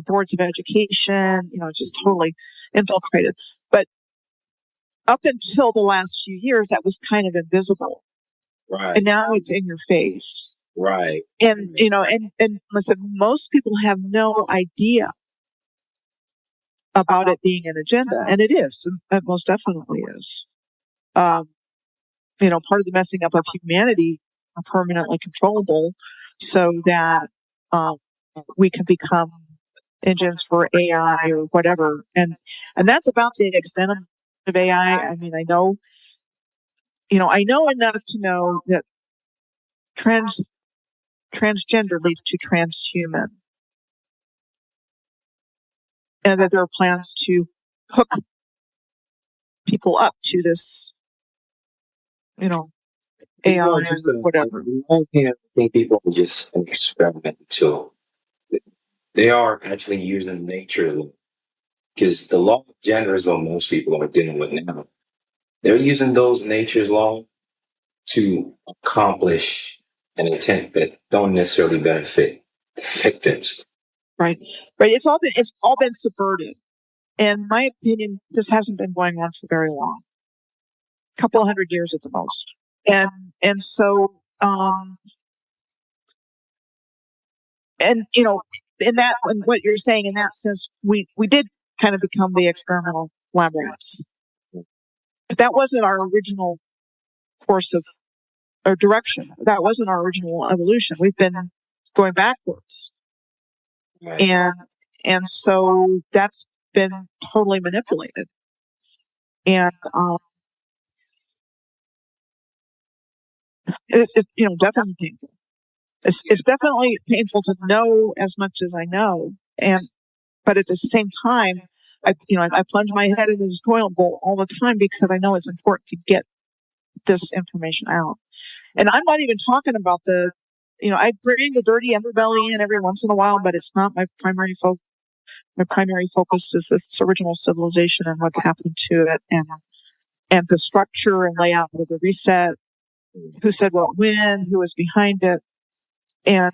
boards of education. It's just totally infiltrated. But up until the last few years, that was kind of invisible, right? And now it's in your face, right? And and listen, most people have no idea about it being an agenda, and it is. It most definitely is. Part of the messing up of humanity are permanently controllable, so that we can become engines for AI or whatever, and that's about the extent of AI. I mean, I know enough to know that transgender leads to transhuman, and that there are plans to hook people up to this, AI or whatever. In my opinion, I think people are just an experiment too. They are actually using nature, because the law of gender is what most people are dealing with now. They're using those nature's law to accomplish an intent that don't necessarily benefit the victims. Right. It's all been subverted. In my opinion, this hasn't been going on for very long. A couple of 100 years at the most. And so and in what you're saying, in that sense, we did kind of become the experimental lab rats. But that wasn't our original course of or direction. That wasn't our original evolution. We've been going backwards. Right. And so that's been totally manipulated. And it's definitely painful. It's definitely painful to know as much as I know, but at the same time, I plunge my head into this toilet bowl all the time because I know it's important to get this information out. And I'm not even talking about I bring the dirty underbelly in every once in a while, but it's not my primary focus. My primary focus is this original civilization and what's happened to it, and and the structure and layout of the reset, who said what when, who was behind it, and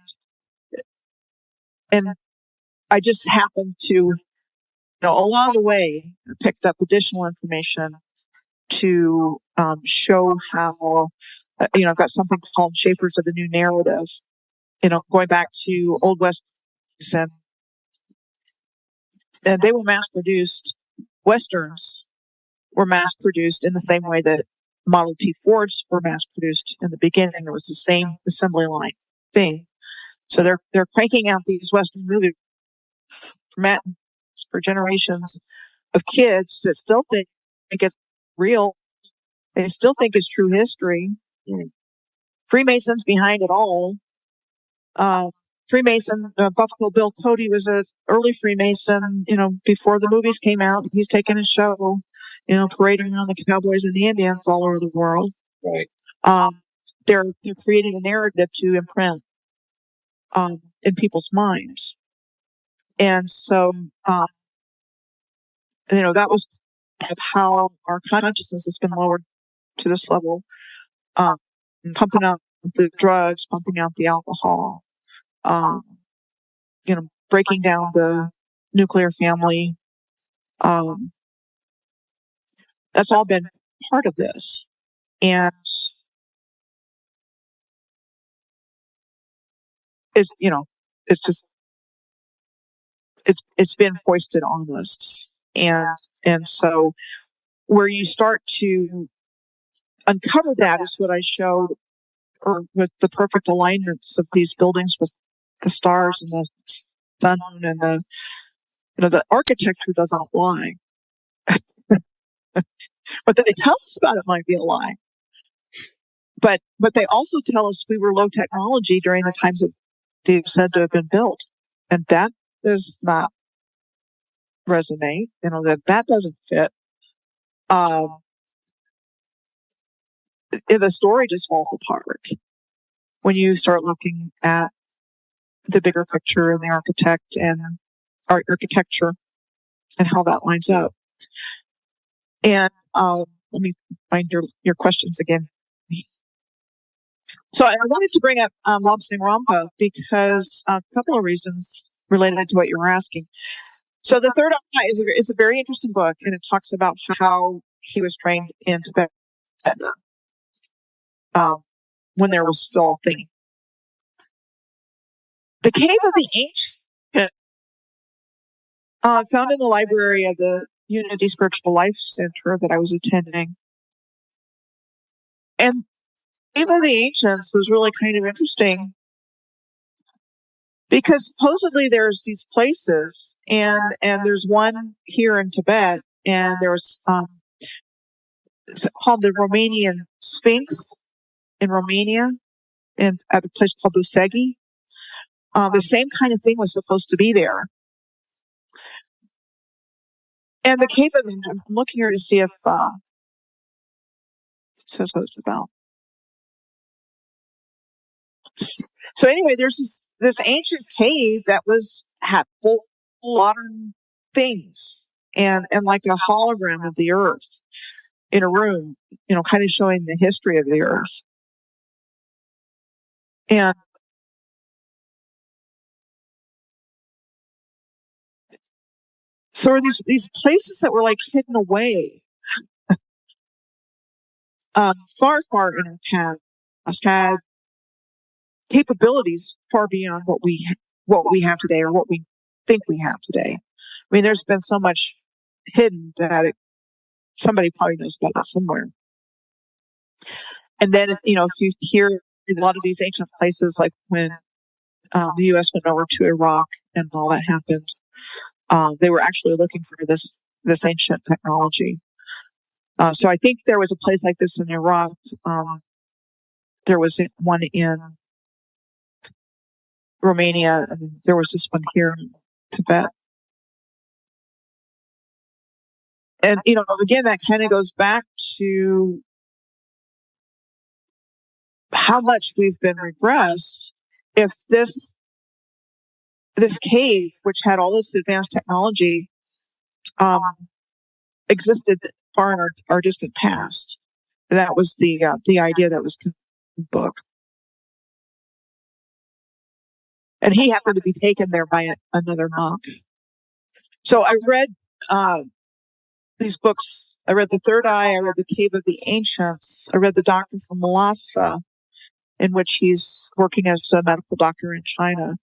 I just happened to, along the way, picked up additional information to show how, I've got something called Shapers of the New Narrative, going back to Old West, and they were mass produced. Westerns were mass produced in the same way that Model T Fords were mass produced in the beginning. It was the same assembly line thing. So they're cranking out these Western movies for generations of kids that still think it's real. They still think it's true history. Freemasons behind it all. Freemason, Buffalo Bill Cody was an early Freemason, before the movies came out. He's taking a show, parading around the cowboys and the Indians all over the world. Right. They're creating a narrative to imprint in people's minds. And so, that was how our consciousness has been lowered to this level, pumping out the drugs, pumping out the alcohol, breaking down the nuclear family. That's all been part of this. And it's just, it's been foisted on us. And so where you start to uncover that is what I showed, or with the perfect alignments of these buildings with the stars and the sun, and the architecture doesn't lie. What they tell us about it might be a lie. But they also tell us we were low technology during the times that they've said to have been built. And that does not resonate, that doesn't fit. The story just falls apart when you start looking at the bigger picture and the architect and architecture and how that lines up. And let me find your questions again. So I wanted to bring up Lobsang Rampa because a couple of reasons related to what you were asking. So the Third Eye is a very interesting book, and it talks about how he was trained in Tibet when there was still a thing. The Cave of the Ancient, found in the library of the Unity Spiritual Life Center that I was attending. And Cave of the Ancients was really kind of interesting because supposedly there's these places, and there's one here in Tibet, and there's it's called the Romanian Sphinx in Romania, and at a place called Busegi. The same kind of thing was supposed to be there. And the Cave of the, I'm looking here to see if says what it's about. So anyway, there's this ancient cave that had full modern things, and like a hologram of the earth in a room, kind of showing the history of the earth. And so are these places that were like hidden away, far in our past, had capabilities far beyond what we have today, or what we think we have today. I mean, there's been so much hidden that somebody probably knows about it somewhere. And then, if you hear a lot of these ancient places, like when the U.S. went over to Iraq and all that happened, they were actually looking for this ancient technology. So I think there was a place like this in Iraq. There was one in Romania, and then there was this one here in Tibet. And, again, that kind of goes back to how much we've been regressed. If this cave, which had all this advanced technology, existed far in our distant past. That was the idea that was in the book. And he happened to be taken there by another monk. So I read these books. I read The Third Eye. I read The Cave of the Ancients. I read The Doctor from Lhasa, in which he's working as a medical doctor in China.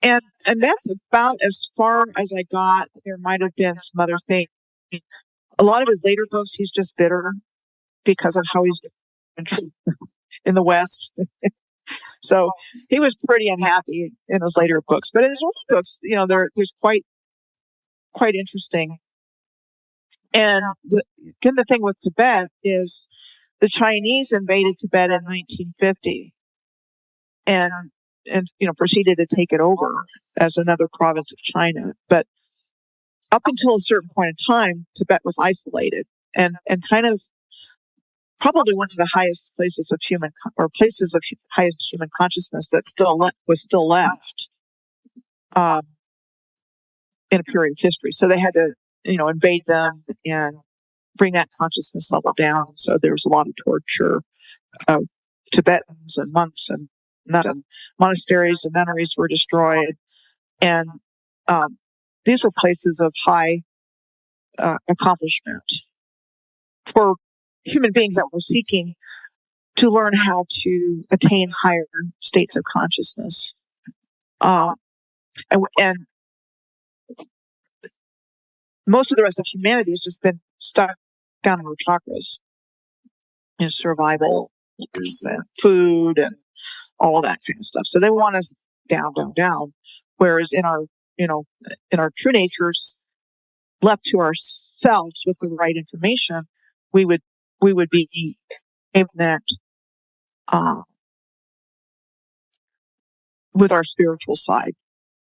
And that's about as far as I got. There might have been some other things. A lot of his later books, he's just bitter because of how he's in the West. So he was pretty unhappy in his later books. But in his early books, there's quite interesting. And the thing with Tibet is the Chinese invaded Tibet in 1950 and proceeded to take it over as another province of China. But up until a certain point in time, Tibet was isolated and kind of probably one of the highest places of highest human consciousness that was still left in a period of history. So they had to, invade them and bring that consciousness level down. So there was a lot of torture of Tibetans and monks and monasteries and nunneries were destroyed. And these were places of high accomplishment for human beings that were seeking to learn how to attain higher states of consciousness. And most of the rest of humanity has just been stuck down in our chakras, in survival and food and all of that kind of stuff. So they want us down, down, down. Whereas in our true natures, left to ourselves with the right information, we would be able to connect with our spiritual side,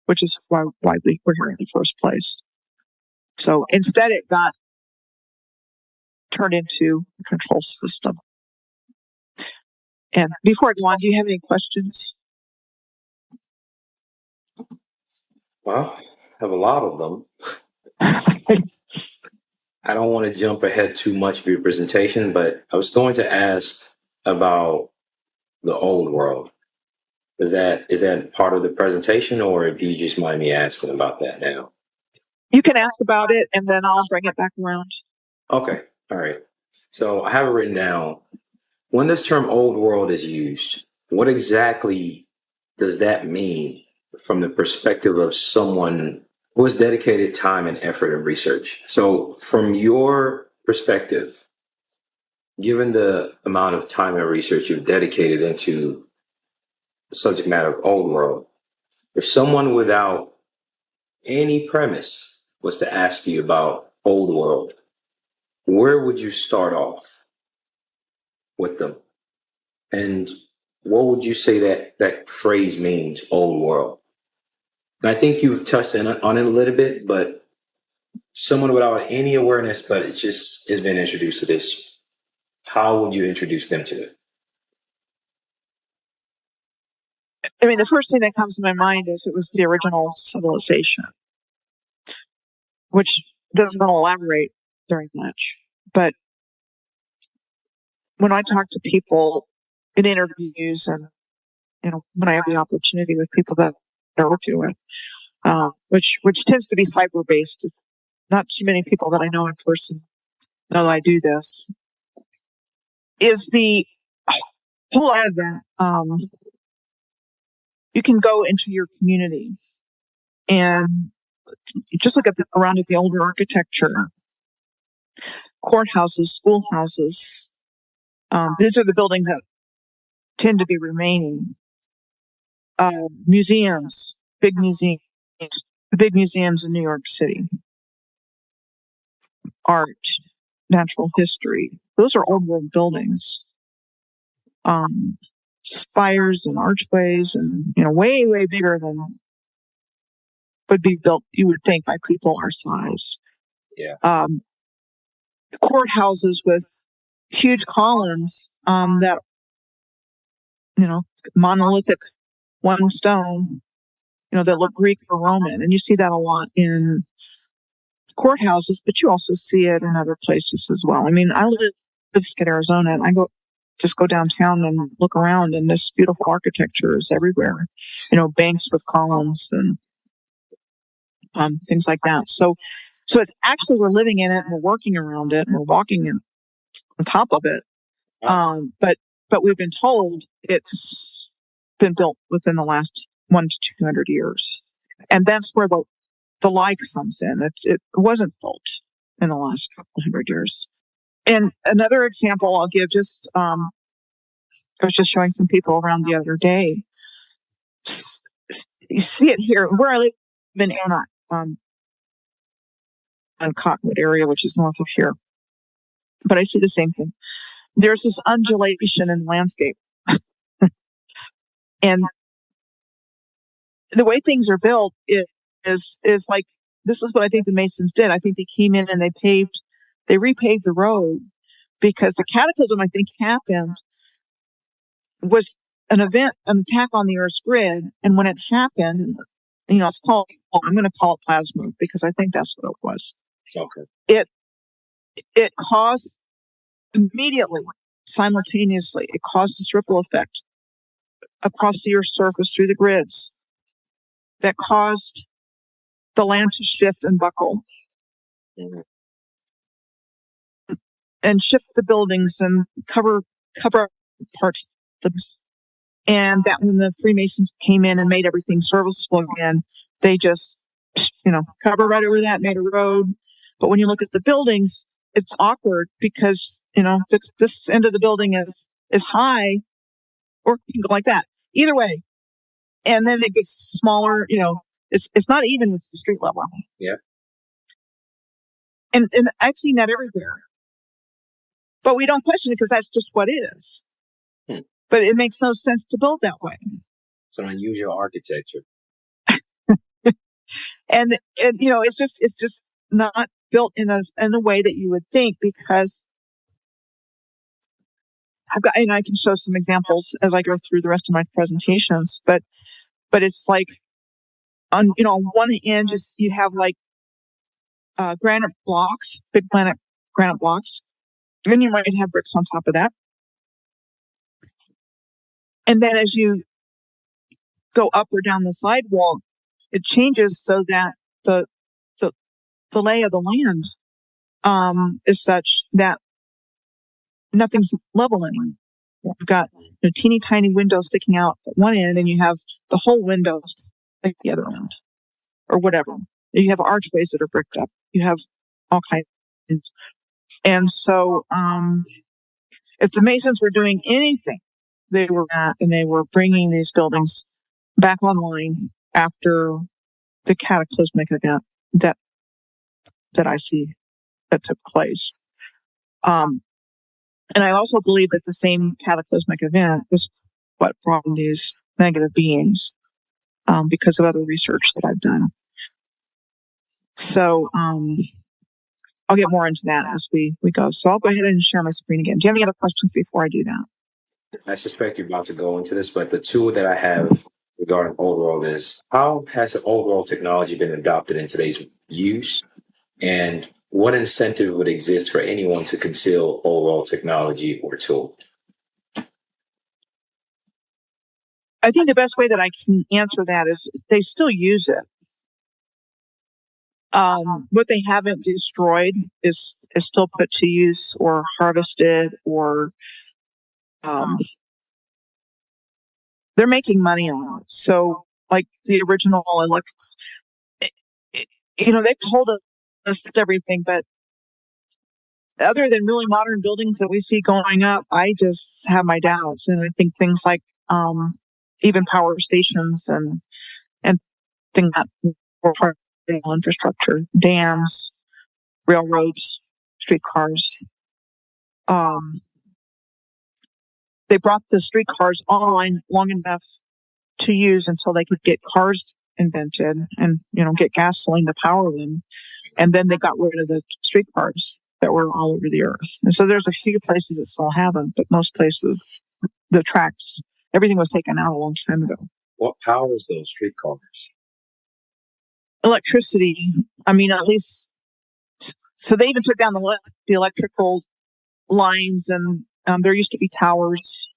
which is why we were here in the first place. So instead, it got turned into a control system. And before I go on, do you have any questions? Well, I have a lot of them. I don't want to jump ahead too much of your presentation, but I was going to ask about the old world. Is that part of the presentation, or if you just mind me asking about that now? You can ask about it, and then I'll bring it back around. Okay. All right. So I have it written down. When this term old world is used, what exactly does that mean from the perspective of someone who has dedicated time and effort and research? So from your perspective, given the amount of time and research you've dedicated into the subject matter of old world, if someone without any premise was to ask you about old world, where would you start off with them? And what would you say that phrase means, old world? And I think you've touched on it a little bit, but someone without any awareness, but it just has been introduced to this, how would you introduce them to it? I mean, the first thing that comes to my mind is it was the original civilization, which doesn't elaborate very much. But when I talk to people in interviews and, when I have the opportunity with people that are to it, which tends to be cyber-based, it's not too many people that I know in person know that I do this, is the whole idea that you can go into your community and just look around at the older architecture, courthouses, schoolhouses. These are the buildings that tend to be remaining. Museums, big museums in New York City. Art, natural history. Those are old world buildings. Spires and archways and, way, way bigger than would be built, you would think, by people our size. Yeah. Courthouses with huge columns that, monolithic, one stone, that look Greek or Roman. And you see that a lot in courthouses, but you also see it in other places as well. I mean, I live in Arizona, and I go downtown and look around, and this beautiful architecture is everywhere. Banks with columns and things like that. So it's actually, we're living in it, and we're working around it, and we're walking on top of it. But we've been told it's been built within the last 100 to 200 years, and that's where the lie comes in. It wasn't built in the last couple hundred years. And another example I'll give, I was just showing some people around the other day. You see it here where I live in Anna, on Cottonwood area, which is north of here. But I see the same thing. There's this undulation in the landscape. And the way things are built is like, this is what I think the Masons did. I think they came in and they repaved the road, because the cataclysm, I think, happened, was an attack on the Earth's grid. And when it happened, I'm going to call it plasma, because I think that's what it was. Okay. It caused immediately, simultaneously, it caused this ripple effect across the Earth's surface through the grids that caused the land to shift and buckle. Mm-hmm. And shift the buildings and cover parts of them. And that when the Freemasons came in and made everything serviceable again, they just, cover right over that, made a road. But when you look at the buildings, it's awkward, because, this end of the building is high, or you can go like that. Either way. And then it gets smaller, it's not even with the street level. Yeah. And I've seen that everywhere. But we don't question it, because that's just what is. But it makes no sense to build that way. It's an unusual architecture. and it's just not built in a way that you would think, because I can show some examples as I go through the rest of my presentations, but it's like, on one end, just you have like granite blocks, big granite blocks. Then you might have bricks on top of that. And then as you go up or down the sidewall, it changes so that the lay of the land is such that nothing's level anymore. You've got teeny tiny windows sticking out at one end, and you have the whole windows at the other end, or whatever. You have archways that are bricked up. You have all kinds of things. And so if the Masons were doing anything, they were bringing these buildings back online after the cataclysmic event that I see that took place. And I also believe that the same cataclysmic event is what brought these negative beings, because of other research that I've done. So I'll get more into that as we go. So I'll go ahead and share my screen again. Do you have any other questions before I do that? I suspect you're about to go into this, but the two that I have regarding overall is, how has the overall technology been adopted in today's use? And what incentive would exist for anyone to conceal overall technology or tool? I think the best way that I can answer that is they still use it. What they haven't destroyed is still put to use or harvested, or they're making money on it. So, like the original they've told us everything, but other than really modern buildings that we see going up, I just have my doubts. And I think things like even power stations and things that were part of the infrastructure, dams, railroads, streetcars. They brought the streetcars online long enough to use until they could get cars invented and get gasoline to power them, and then they got rid of the streetcars that were all over the earth. And so there's a few places that still have them, but most places, the tracks, everything was taken out a long time ago. What powers those streetcars? Electricity. I mean, at least So they even took down the electrical lines, and there used to be towers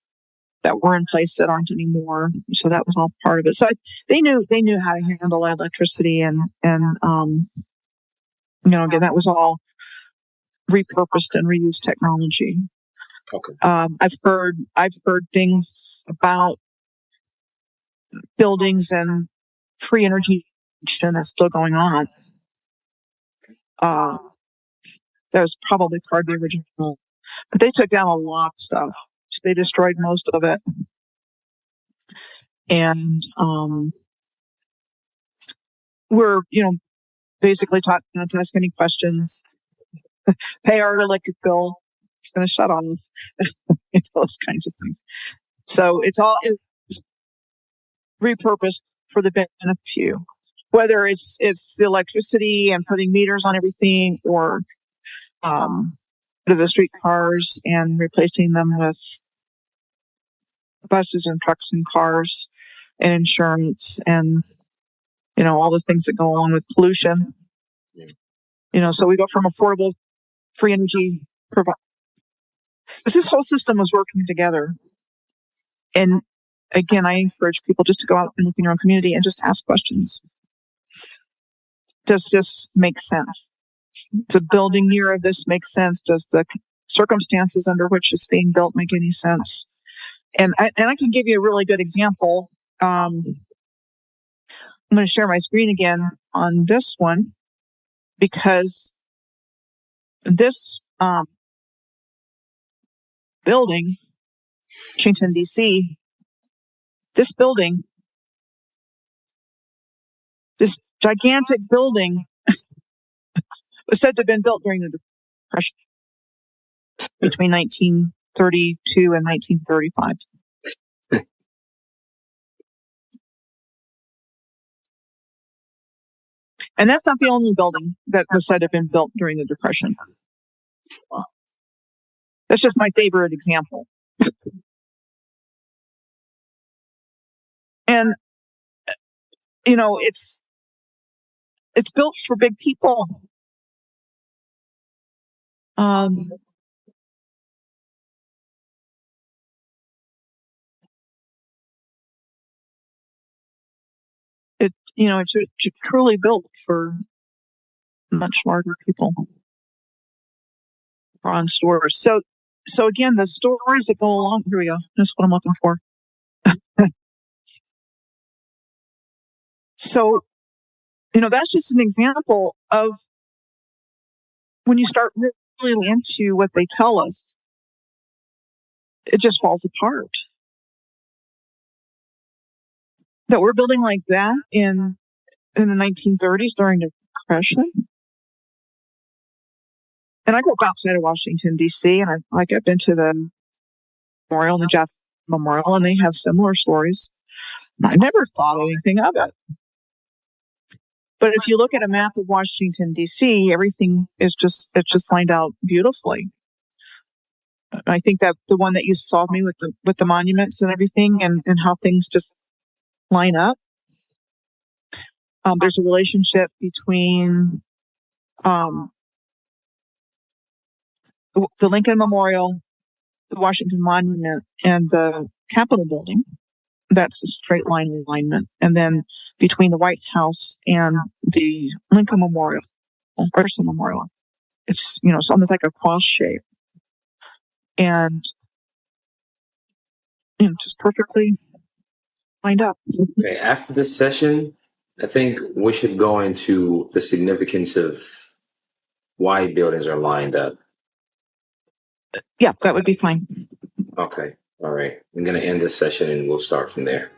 that were in place that aren't anymore. So that was all part of it. So they knew how to handle electricity, and again, that was all repurposed and reused technology. Okay. I've heard things about buildings and free energy that's still going on. That was probably part of the original, but they took down a lot of stuff. So they destroyed most of it, and we're basically taught not to ask any questions, pay our electric bill, it's going to shut off, those kinds of things. So it's repurposed for the benefit of few, whether it's the electricity and putting meters on everything, or the streetcars and replacing them with buses and trucks and cars and insurance and all the things that go along with pollution. So we go from affordable free energy provide. This whole system was working together. And again, I encourage people just to go out and look in your own community and just ask questions. Does this make sense? Does the building near this make sense? Does the circumstances under which it's being built make any sense? And I can give you a really good example. I'm going to share my screen again on this one, because this building, Washington, D.C., this gigantic building was said to have been built during the Depression between 1932 and 1935. And that's not the only building that was said to have been built during the Depression. That's just my favorite example. And, it's built for big people. It's truly built for much larger people. Bronze stores. So again, the stories that go along. Here we go. That's what I'm looking for. So, that's just an example of when you start really into what they tell us, it just falls apart. That we're building like that in the 1930s during the Depression. And I grew up outside of Washington, D.C., and I've been to the memorial, the Jeff Memorial, and they have similar stories. I never thought anything of it. But if you look at a map of Washington, D.C., everything is just lined out beautifully. I think that the one that you saw me with the monuments and everything, and how things just line up. There's a relationship between the Lincoln Memorial, the Washington Monument, and the Capitol building. That's a straight line alignment. And then between the White House and the Lincoln Memorial, or Gibson Memorial, it's it's almost like a cross shape, and just perfectly lined up. Okay, after this session, I think we should go into the significance of why buildings are lined up. Yeah, that would be fine. Okay, all right. I'm going to end this session and we'll start from there.